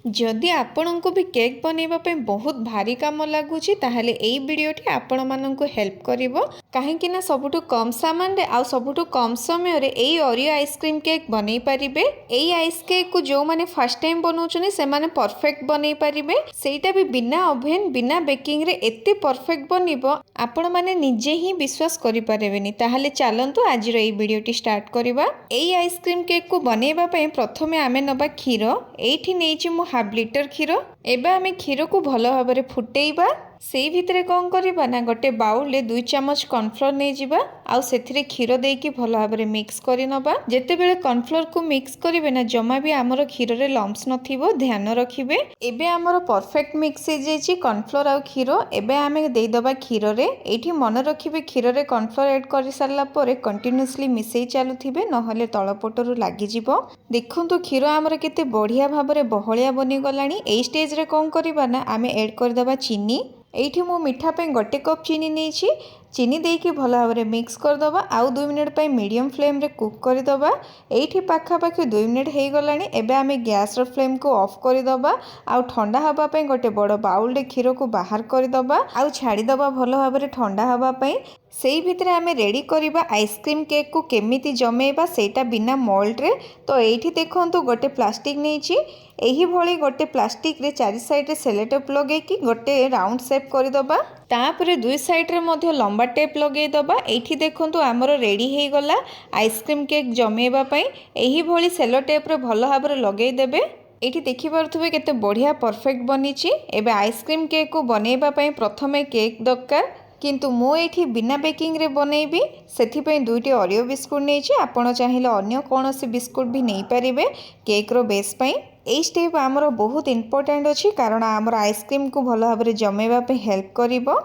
जदि आपणको भी केक बनैबा पे बहुत भारी काम लगुच ताहले एई वीडियोटी आपण माननकु हेल्प करिवो काहेकि ना सबुठु कम सामान रे आ सबुठु कम समय रे एई ओरियो आइसक्रीम केक बनै परिबे। एई आइस केक को जो माने फर्स्ट टाइम बनौछने से माने परफेक्ट बनै परिबे, सेटा भी बिना ओवन बिना बेकिंग रे एते परफेक्ट बनिबो आपण माने निजे ही विश्वास करि पारेबेनी। ताहले चलंतु आज रो एई वीडियोटी स्टार्ट करिबा। एई आइसक्रीम केक को बनैबा पे प्रथमे आमे नबा क्षीर। एठी नेछि मु हाफ लिटर क्षीर। एबे आमे क्षीर को भल भाबरे फुटेइबा। सेई भितरे कौन करिबा ना गोटे बाउल ले 2 चम्मच कॉर्नफ्लोर नै जिबा आउ सेथिरे क्षीर देकी भल भाबरे मिक्स करि नबा। जेते बेले कॉर्नफ्लोर को मिक्स करिवे ना जमा भी हमरो क्षीर रे लम्स नथिबो, ध्यान रखिबे। एबे हमरो परफेक्ट मिक्स हे जेछि कॉर्नफ्लोर आउ क्षीर। एबे आमे देई दबा क्षीर रे। एठी मन रखिबे क्षीर रे कॉर्नफ्लोर ऐड करि सारला परे कंटीन्यूअसली मिसेई चालुथिबे नहले तळपटरु लागि जिवो। देखंतु क्षीर हमरो केते बढ़िया भाबरे बहलिया बनि गलानी। एई स्टेज रे कौन करिबा ना आमे ऐड कर दबा चीनी। एठी मु मीठा पे 1 कप चीनी नेछि। चीनी देकी भल भाबरे मिक्स कर दबा आउ 2 मिनिट पे मीडियम फ्लेम रे कुक कर दबा। एठी पाखा पाखी 2 मिनिट हे गलानी। एबे आमे गैस रो फ्लेम को ऑफ कर दबा आउ ठंडा हबा पे गोटे बड़ बाउल रे क्षीर को बाहर कर दबा आउ छाड़ी दबा भल भाबरे ठंडा हबा पे। सेई भितरे आमे रेडी करिबा आइसक्रीम केक को केमिति जमेइबा सेटा बिना मोल्ड रे। तो एठी देखंतु गोटे प्लास्टिक नेछि। एही भली गोटे प्लास्टिक रे चारि साइड रे सेलो टेप लगे कि गोटे राउंड शेप कर दबा। तापरे दुई साइड रे मध्य लंबा टेप लगे दबा। एठी देखंतु हमरो रेडी हे गला आइसक्रीम केक जमेइबा पई। एही भली सेलो टेप रे भल भाबरे लगे देबे। एठी देखि पारुथबे केते बढ़िया परफेक्ट बनिछि। एबे आइसक्रीम केक को बनैबा पई प्रथमे केक दरकार, किंतु मु एठी बिना बेकिंग रे बनैबी सेथिपई 2टी ओरियो बिस्कुट नेछि। आपण चाहिले अन्य कोनोसी बिस्कुट भी नै परिबे केक रो बेस पई। एई स्टेप हमरो बहुत इंपोर्टेंट अछि कारण हमर आइसक्रीम को भल भाबरे जमेइबा पे हेल्प करिवो।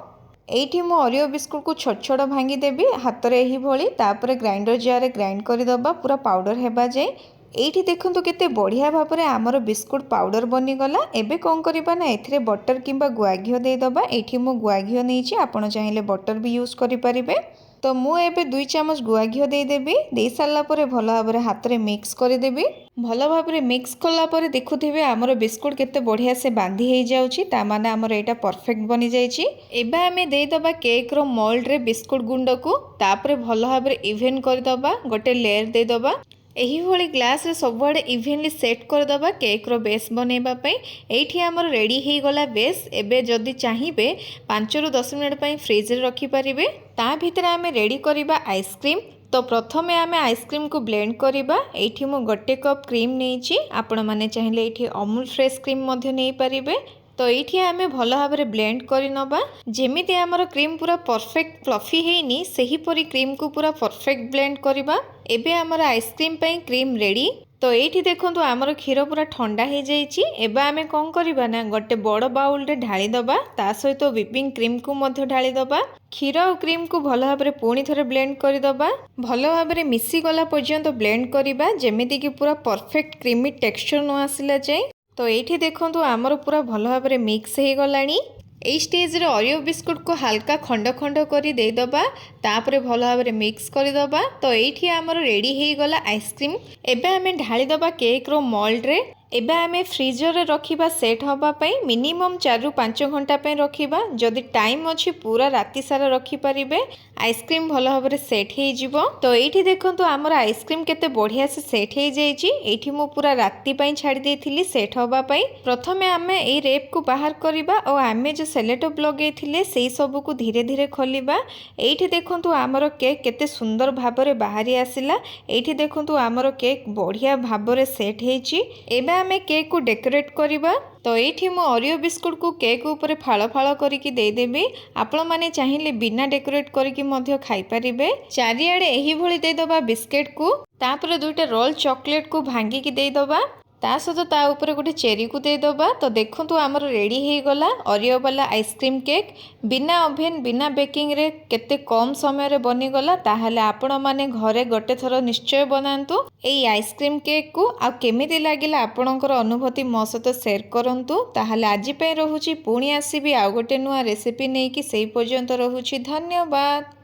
एठी मु ओरियो बिस्कुट को छोट छोट भांगी देबी हाथ रे एही भली। तापर ग्राइंडर जार रे ग्राइंड करि दबा पूरा पाउडर हेबा जाय। एठी देखंतु केते बढ़िया भाबरे हमर बिस्कुट पाउडर बनि गला। एबे कोन करिबा ना एथिरे बटर किंबा गुआ घिओ दे दबा। एठी मु गुआ घिओ नेछि, आपण चाहिले बटर भी यूज करि परिबे। तो मु एबे 2 चम्मच गुआ घिओ दे देबी। दे सारला परे भल भाबरे हाथ रे मिक्स करि देबी। भल भाबरे मिक्स कला परे देखुथिबे हमर बिस्कुट केते बढ़िया से बांधी हे जाउछि, ता माने हमर एटा परफेक्ट बनि जाइछि। एबे हमें दे दबा केक रो मोल्ड रे बिस्कुट गुंड को। तापरे भल भाबरे इवन कर दबा, गोटे लेयर दे दबा। एही भली ग्लास रे सबुआडे इवनली सेट कर दबा केक रो बेस बनैबा पई। एठी हमर रेडी हे गला बेस। एबे जदि चाहिबे 5 रु 10 मिनिट पई फ्रिज रे रखि परिबे। ता भितरे हमें रेडी करिबा आइसक्रीम। तो प्रथमे आमे आइसक्रीम को ब्लेंड करिबा। एठी मु 1 कप क्रीम नेछि, आपण माने चाहिले एठी अमूल फ्रेश क्रीम मध्ये नै परिबे। तो एठी आमे भल भाबरे ब्लेंड करि नबा। जेमिति हमर क्रीम पूरा परफेक्ट फ्लफी हेइनी सेही परी क्रीम को पूरा परफेक्ट ब्लेंड करिबा। एबे हमर आइसक्रीम पई क्रीम रेडी। तो एठी देखंतु हमर क्षीर पूरा ठंडा हे जाइछि। एबे आमे कोन करिबा ना गोटे बड़ बाउल रे ढाली दबा, ता सहित व्हिपिंग क्रीम को मध्ये ढाली दबा। क्षीर और क्रीम को भल भाबरे पुणी थरे ब्लेंड करि दबा। भल भाबरे मिसी गला पर्यंत ब्लेंड करिबा जेमिति कि पूरा परफेक्ट क्रीमी टेक्सचर न आसिला जाय। तो एठी देखंतु हमर पूरा भल भाबरे मिक्स हे गलानी। एई स्टेज रे ओरियो बिस्कुट को हल्का खंड खंड करी दे दबा। तापरे भल भाबरे मिक्स करि दबा। तो एठी हमर रेडी हे गला आइसक्रीम। एबे हमें ढाली दबा केक रो मोल्ड रे। एबे हमें फ्रीजर रे रखिबा सेट हबा पई मिनिमम 4 रु 5 घंटा पे रखिबा। जदि टाइम अछि पूरा राति सारा रखि परिबे आइसक्रीम भल भाबरे सेट हे जिवो। तो एठी देखंतु हमर आइसक्रीम केते बढ़िया से सेट हे जाइछि। एठी मु पूरा राति पई छाडी देथिली सेट हबा पई। प्रथमे हमें एई रेप को बाहर करिबा और हमें जो सेलोटेप लगे थिले सेई सब को धीरे धीरे खोलिबा। एठी देखंतु हमर केक केते सुंदर भाबरे बाहरी आसिला। एठी देखंतु हमर केक बढ़िया भाबरे सेट हेछि। एबे हमें केक को डेकोरेट करिबा। तो एठी मु ओरियो बिस्कुट को केक ऊपर फाळ फाळ करिकि दे देबी। आपण माने चाहिले बिना डेकोरेट करिकि मध्य खाई परिबे। चारिआडे एही भली दे दबा बिस्किट को। तापर 2टा रोल चॉकलेट को भांगी कि दे दबा। ता सहित ता ऊपर गोटे चेरी को दे दबा। तो देखंतु हमर रेडी हे गला ओरियो वाला आइसक्रीम केक बिना ओवन बिना बेकिंग रे केते कम समय रे बनी गला। ताहले आपण माने घरे गोटे थरो निश्चय बनांतु एई आइसक्रीम केक को। आ केमिति लागिला आपणकर अनुभूति मो सहित शेयर करंतु। ताहले आजि पई रहुची पुणी आसीबी आ गोटे नुआ रेसिपी नेकी सेई पर्यंत रहुची। धन्यवाद।